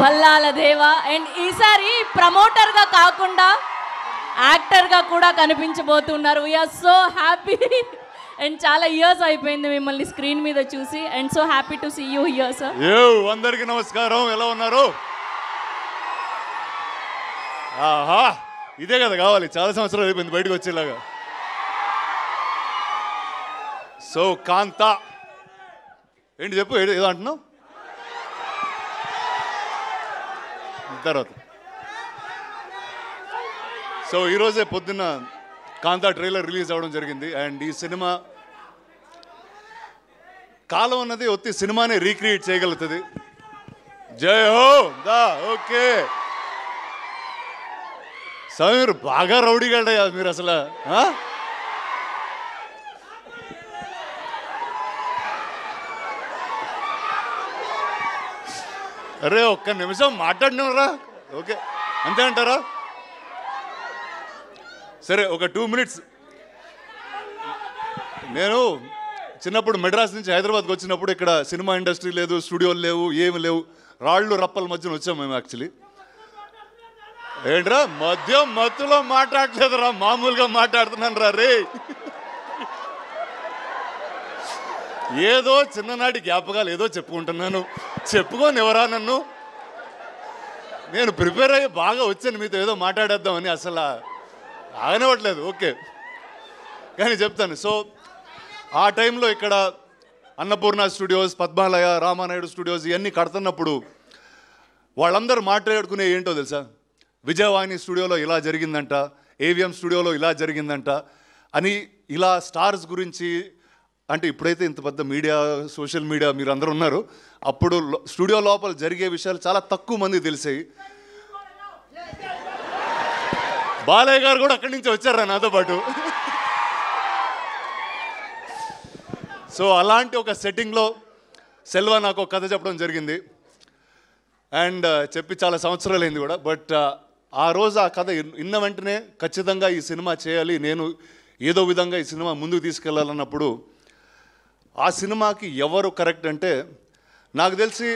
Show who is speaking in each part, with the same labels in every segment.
Speaker 1: భల్లాల దేవా. అండ్ ఈసారి ప్రమోటర్గా కాకుండా యాక్టర్గా కూడా కనిపించబోతున్నారు. We're so happy. అండ్ చాలా ఇయర్స్ అయిపోయింది మిమ్మల్ని స్క్రీన్ మీద చూసి. And so happy to see you here sir.
Speaker 2: అందరికీ నమస్కారం. ఎలా ఉన్నారు? ఆహా, ఇదే కదా కావాలి. చాలా సంవత్సరాలు అయిపోయింది బయటకు వచ్చేలాగా. సో కాంతా ఏంటి చెప్పు, ఏదో అంటున్నావు తర్వాత. సో ఈరోజే పొద్దున్న కాంతా ట్రైలర్ రిలీజ్ అవ్వడం జరిగింది. అండ్ ఈ సినిమా కాలం అన్నది ఒత్తి సినిమానే రీక్రియేట్ చేయగలుగుతుంది. జై హో దా. ఓకే స్వామి, మీరు బాగా రౌడీగాడయ్యా మీరు అసలు. అరే ఒక్క నిమిషం మాట్లాడినరా? ఓకే అంతే అంటారా? సరే ఒక 2 minutes. నేను చిన్నప్పుడు మెడ్రాస్ నుంచి హైదరాబాద్కి వచ్చినప్పుడు ఇక్కడ సినిమా ఇండస్ట్రీ లేదు, స్టూడియోలు లేవు, ఏమి లేవు. రాళ్ళు రప్పల మధ్యన వచ్చాం మేము. యాక్చువల్లీ ఏంట్రా మధ్యలో మాట్లాడలేదురా, మామూలుగా మాట్లాడుతున్నాను రా రే. ఏదో చిన్ననాటి జ్ఞాపకాలు ఏదో చెప్పుకుంటున్నాను. చెప్పుకొని ఎవరా నన్ను? నేను ప్రిపేర్ అయ్యి బాగా వచ్చాను మీతో ఏదో మాట్లాడేద్దామని, అసలు ఆగనివ్వట్లేదు. ఓకే కానీ చెప్తాను. సో ఆ టైంలో ఇక్కడ అన్నపూర్ణ స్టూడియోస్, పద్మాలయ, రామానాయుడు స్టూడియోస్ ఇవన్నీ కడుతున్నప్పుడు వాళ్ళందరూ మాట్లాడుకునే ఏంటో తెలుసా? విజయవాణి స్టూడియోలో ఇలా జరిగిందంట, ఏవిఎం స్టూడియోలో ఇలా జరిగిందంట అని, ఇలా స్టార్స్ గురించి. అంటే ఇప్పుడైతే ఇంత పెద్ద మీడియా, సోషల్ మీడియా మీరు అందరూ ఉన్నారు. అప్పుడు స్టూడియో లోపల జరిగే విషయాలు చాలా తక్కువ మంది తెలిసాయి. బాలయ్య గారు కూడా అక్కడి నుంచి వచ్చారా నాతో పాటు. సో అలాంటి ఒక సెట్టింగ్లో సెల్వా నాకు ఒక కథ చెప్పడం జరిగింది. అండ్ చెప్పి చాలా సంవత్సరాలు అయింది కూడా. బట్ ఆ రోజు ఆ కథ విన్న వెంటనే ఖచ్చితంగా ఈ సినిమా చేయాలి, నేను ఏదో విధంగా ఈ సినిమా ముందుకు తీసుకెళ్ళాలన్నప్పుడు ఆ సినిమాకి ఎవరు కరెక్ట్ అంటే, నాకు తెలిసి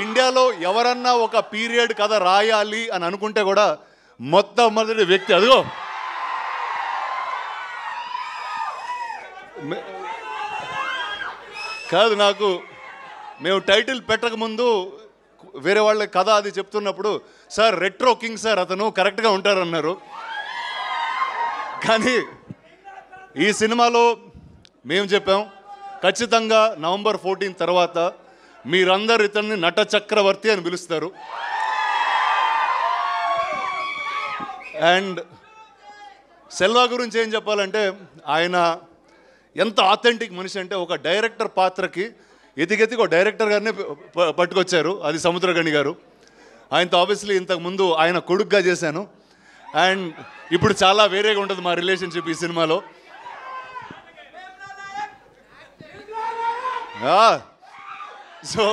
Speaker 2: ఇండియాలో ఎవరన్నా ఒక పీరియడ్ కథ రాయాలి అని అనుకుంటే కూడా మొట్టమొదటి వ్యక్తి అదిగో కాదు. నాకు మేము టైటిల్ పెట్టకముందు వేరే వాళ్ళ కథ అది చెప్తున్నప్పుడు, సార్ రెట్రో కింగ్ సార్ అతను కరెక్ట్గా ఉంటారన్నారు. కానీ ఈ సినిమాలో మేము చెప్పాం ఖచ్చితంగా నవంబర్ 14 తర్వాత మీరందరూ ఇతన్ని నట చక్రవర్తి అని పిలుస్తారు. అండ్ సెల్వా గురించి ఏం చెప్పాలంటే, ఆయన ఎంత ఆథెంటిక్ మనిషి అంటే, ఒక డైరెక్టర్ పాత్రకి ఎతికెతికి ఒక డైరెక్టర్ గారిని పట్టుకొచ్చారు. అది సముద్రగణి గారు. ఆయనతో ఆబ్వియస్లీ ఇంతకుముందు ఆయన కొడుకుగా చేశాను. అండ్ ఇప్పుడు చాలా వేరేగా ఉంటుంది మా రిలేషన్షిప్ ఈ సినిమాలో. సో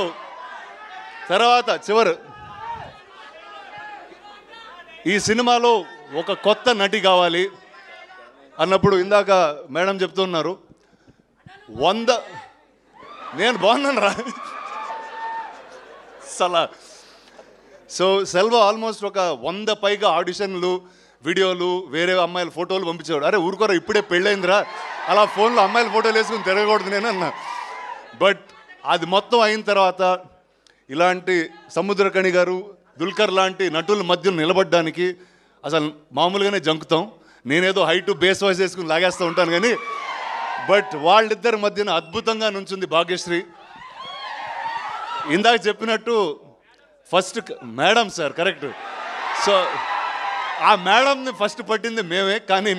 Speaker 2: తర్వాత ఈ సినిమాలో ఒక కొత్త నటి కావాలి అన్నప్పుడు ఇందాక మేడం చెప్తున్నారు 100. నేను బాగున్నాను రా సలా. సో సెల్వా ఆల్మోస్ట్ ఒక 100 పైగా ఆడిషన్లు, వీడియోలు, వేరే అమ్మాయిల ఫోటోలు పంపించేవాడు. అరే ఊరుకోరా, ఇప్పుడే పెళ్ళైందిరా, అలా ఫోన్లో అమ్మాయిల ఫోటోలు వేసుకుని తిరగకూడదు నేను అన్నా. బట్ అది మొత్తం అయిన తర్వాత ఇలాంటి సముద్రకణి గారు, దుల్కర్ లాంటి నటుల మధ్య నిలబడడానికి అసలు మామూలుగానే జంకుతాం. నేనేదో హైట్ బేస్ వాయిస్ వేసుకుని లాగేస్తూ ఉంటాను కానీ, బట్ వాళ్ళిద్దరి మధ్యన అద్భుతంగా నుంచుంది భాగ్యశ్రీ. ఇందాక చెప్పినట్టు first madam sir correct. So ఆ మేడంని ఫస్ట్ పట్టింది మేమే. కానీ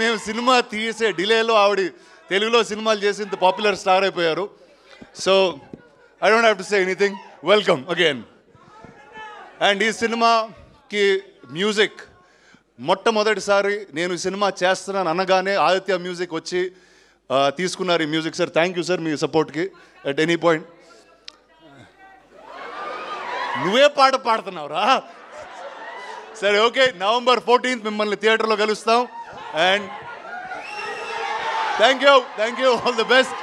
Speaker 2: మేము సినిమా తీసే డిలేలో ఆవిడ తెలుగులో సినిమాలు చేసి ఇంత పాపులర్ స్టార్ అయిపోయారు. So I don't have to say anything. Welcome again. And ఈ సినిమాకి మ్యూజిక్ మొట్టమొదటిసారి నేను ఈ సినిమా చేస్తున్నాను అనగానే ఆదిత్య మ్యూజిక్ వచ్చి తీసుకున్నారు ఈ music. Sir thank you sir మీ సపోర్ట్కి అట్ ఎనీ పాయింట్. నువ్వే పాట పాడుతున్నావురా? సరే ఓకే, నవంబర్ 14 మిమ్మల్ని థియేటర్లో కలుస్తాం. And thank you all the best.